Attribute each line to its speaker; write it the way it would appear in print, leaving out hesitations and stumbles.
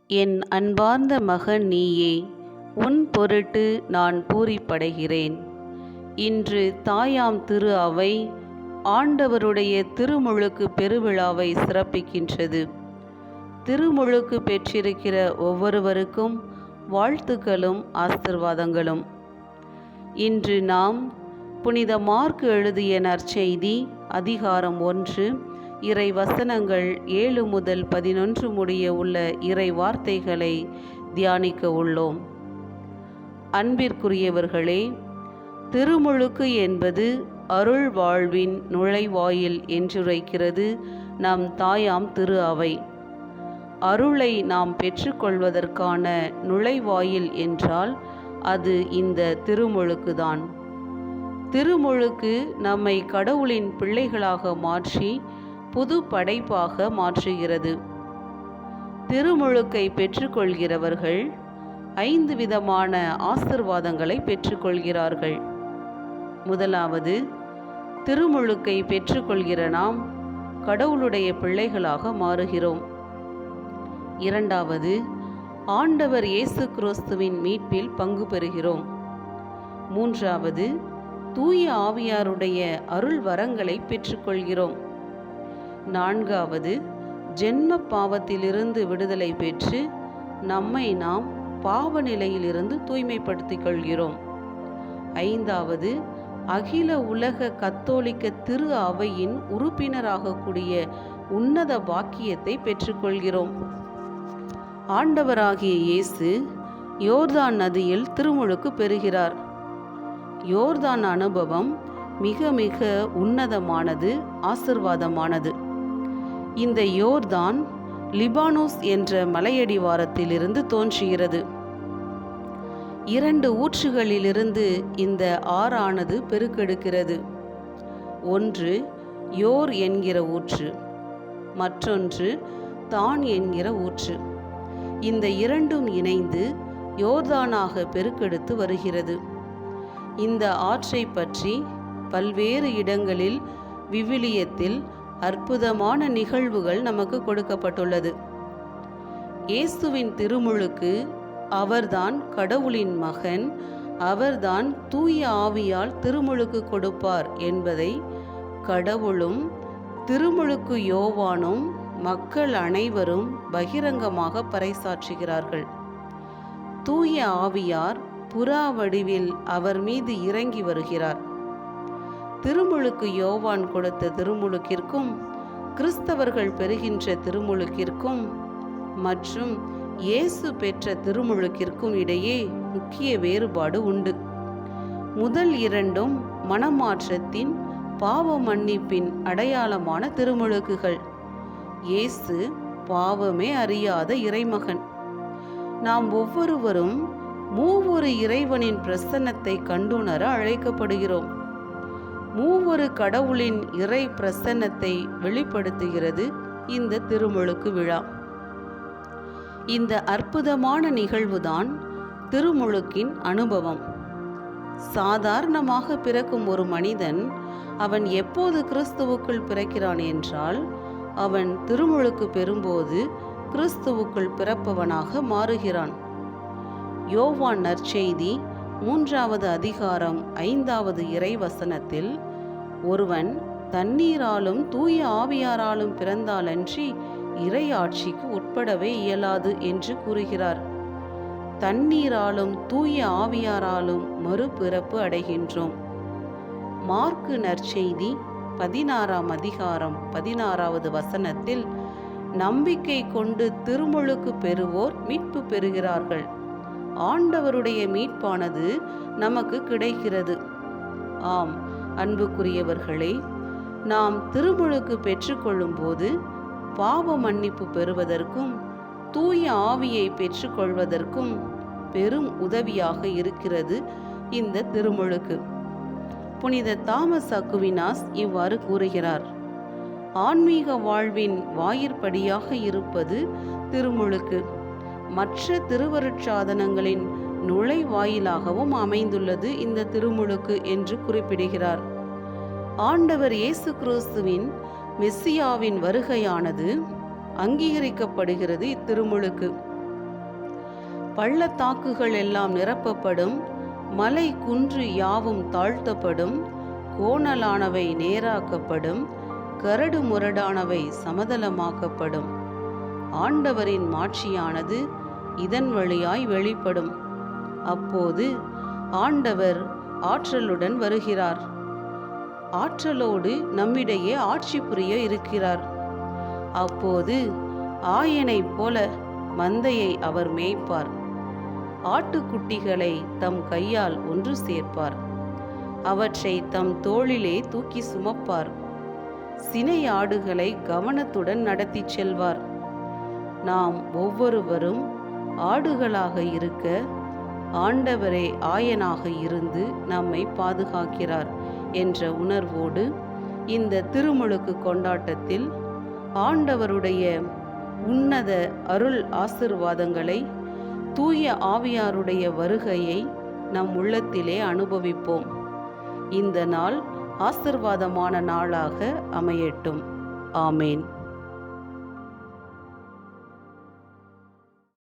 Speaker 1: என் அன்பார்ந்த மகன் நீயே, உன் பொருட்டு நான் பூரிப்படைகிறேன். இன்று தாயாம் திரு அவை ஆண்டவருடைய திருமுழுக்கு பெருவிழாவை சிறப்பிக்கின்றது. திருமுழுக்கு பெற்றிருக்கிற ஒவ்வொருவருக்கும் வாழ்த்துக்களும் ஆசிர்வாதங்களும். இன்று நாம் புனித மார்க்கு எழுதிய நற்செய்தி அதிகாரம் 1 இறை வசனங்கள் 7 முதல் 11 முடிய உள்ள இறை வார்த்தைகளை தியானிக்க உள்ளோம். அன்பிற்குரியவர்களே, திருமுழுக்கு என்பது அருள் வாழ்வின் நுழைவாயில் என்றுரைக்கிறது நம் தாயாம் திரு அவை. அருளை நாம் பெற்றுக்கொள்வதற்கான நுழைவாயில் என்றால் அது இந்த திருமுழுக்குதான். திருமுழுக்கு நம்மை கடவுளின் பிள்ளைகளாக மாற்றி புது படைப்பாக மாற்றுகிறது. திருமுழுக்கை பெற்றுக்கொள்கிறவர்கள் 5 விதமான ஆசிர்வாதங்களை பெற்றுக்கொள்கிறார்கள். முதலாவது, திருமுழுக்கை பெற்றுக்கொள்கிற நாம் கடவுளுடைய பிள்ளைகளாக மாறுகிறோம். இரண்டாவது, ஆண்டவர் இயேசு கிறிஸ்துவின் மீட்பில் பங்கு பெறுகிறோம். மூன்றாவது, தூய ஆவியாருடைய அருள் வரங்களை பெற்றுக்கொள்கிறோம். நான்காவது, ஜென்ம பாவத்திலிருந்து விடுதலை பெற்று நம்மை நாம் பாவ நிலையிலிருந்து தூய்மைப்படுத்திக் கொள்கிறோம். ஐந்தாவது, அகில உலக கத்தோலிக்க திரு அவையின் உறுப்பினராகக்கூடிய உன்னத பாக்கியத்தை பெற்றுக்கொள்கிறோம். ஆண்டவராகிய இயேசு யோர்தான் நதியில் திருமுழுக்கு பெறுகிறார். யோர்தான் அனுபவம் மிக மிக உன்னதமானது, ஆசிர்வாதமானது. இந்த யோர்தான் லிபானோஸ் என்ற மலையடிவாரத்திலிருந்து தோன்றுகிறது. 2 ஊற்றுகளிலிருந்து இந்த ஆறானது பெருக்கெடுக்கிறது. ஒன்று யோர் என்கிற ஊற்று, மற்றொன்று தான் என்கிற ஊற்று. இந்த 2ம் இணைந்து யோர்தானாக பெருக்கெடுத்து வருகிறது. இந்த ஆற்றை பற்றி பல்வேறு இடங்களில் விவிலியத்தில் அற்புதமான நிகழ்வுகள் நமக்கு கொடுக்கப்பட்டுள்ளது. இயேசுவின் திருமுழுக்கு அவர்தான் கடவுளின் மகன், அவர்தான் தூய ஆவியால் திருமுழுக்கு கொடுப்பார் என்பதை கடவுளும் திருமுழுக்கு யோவானும் மக்கள் அனைவரும் பகிரங்கமாக பறைசாற்றுகிறார்கள். தூய ஆவியார் புறா வடிவில் அவர் மீது இறங்கி வருகிறார். திருமுழுக்கு யோவான் கொடுத்த திருமுழுக்கிற்கும் கிறிஸ்தவர்கள் பெறுகின்ற திருமுழுக்கிற்கும் மற்றும் இயேசு பெற்ற திருமுழுக்கிற்கும் இடையே முக்கிய வேறுபாடு உண்டு. முதல் 2ம் மனமாற்றத்தின், பாவ மன்னிப்பின் அடையாளமான திருமுழுக்குகள். இயேசு பாவமே அறியாத இறைமகன். நாம் ஒவ்வொருவரும் மூவொரு இறைவனின் பிரசன்னத்தை கண்டுணர அழைக்கப்படுகிறோம். மூவொரு கடவுளின் இறை பிரசன்னத்தை வெளிப்படுத்துகிறது இந்த திருமுழுக்கு விழா. இந்த அற்புதமான நிகழ்வுதான் திருமுழுக்கின் அனுபவம். சாதாரணமாக பிறக்கும் ஒரு மனிதன் அவன் எப்போது கிறிஸ்துவுக்குள் பிறக்கிறான் என்றால் அவன் திருமுழுக்கு பெறும்போது கிறிஸ்துவுக்குள் பிறப்பவனாக மாறுகிறான். யோவான் நற்செய்தி 3வது அதிகாரம் 5வது இறைவசனத்தில் ஒருவன் தண்ணீராலும் தூய ஆவியாராலும் பிறந்தாலன்றி இறை ஆட்சிக்கு உட்படவே இயலாது என்று கூறுகிறார். தண்ணீராலும் தூய ஆவியாராலும் மறுபிறப்பு அடைகின்றோம். மார்க்கு நற்செய்தி 16ஆம் அதிகாரம் 16வது வசனத்தில் நம்பிக்கை கொண்டு திருமுழுக்கு பெறுவோர் மீட்பு பெறுகிறார்கள். ஆண்டவருடைய மீட்பானது நமக்கு கிடைக்கிறது. ஆம் அன்புக்குரியவர்களே, நாம் திருமுழுக்கு பெற்றுக்கொள்ளும் போது பாவ மன்னிப்பு பெறுவதற்கும் தூய ஆவியை பெற்றுக்கொள்வதற்கும் பெரும் உதவியாக இருக்கிறது இந்த திருமுழுக்கு. புனித தாமஸ் அக்குவினாஸ் இவ்வாறு கூறுகிறார்: ஆன்மீக வாழ்வின் வாயிற்படியாக இருப்பது திருமுழுக்கு. மற்ற திருவருட்சாதனங்களின் நுழைவாயிலாகவும் அமைந்துள்ளது இந்த திருமுழுக்கு என்று குறிப்பிடுகிறார். ஆண்டவர் இயேசு கிறிஸ்துவின் மெஸ்ஸியாவின் வருகையானது அங்கீகரிக்கப்படுகிறது இத்திருமுழுக்கு. பள்ளத்தாக்குகள் எல்லாம் நிரப்பப்படும், மலை குன்று யாவும் தாழ்த்தப்படும், கோணலானவை நேராக்கப்படும், கரடு முரடானவை சமதளமாக்கப்படும். ஆண்டவரின் மாட்சியானது இதன் வழியாய் வெளிப்படும். அப்போது ஆண்டவர் ஆற்றலுடன் வருகிறார். ஆற்றலோடு நம்மிடையே ஆட்சி புரிய இருக்கிறார். அப்போது ஆயனைப் போல மந்தையை அவர் மேய்ப்பார். ஆட்டுக்குட்டிகளை தம் கையால் ஒன்று சேர்ப்பார். அவற்றை தம் தோளிலே தூக்கி சுமப்பார். சினை ஆடுகளை கவனத்துடன் நடத்தி செல்வார். நாம் ஒவ்வொருவரும் ஆடுகளாக இருக்க ஆண்டவரே ஆயனாக இருந்து நம்மை பாதுகாக்கிறார் என்ற உணர்வோடு இந்த திருமுழுக்கு கொண்டாட்டத்தில் ஆண்டவருடைய உன்னத அருள் ஆசீர்வாதங்களை, தூய ஆவியாருடைய வருகையை நம் உள்ளத்திலே அனுபவிப்போம். இந்த நாள் ஆசீர்வாதமான நாளாக அமையட்டும். ஆமேன்.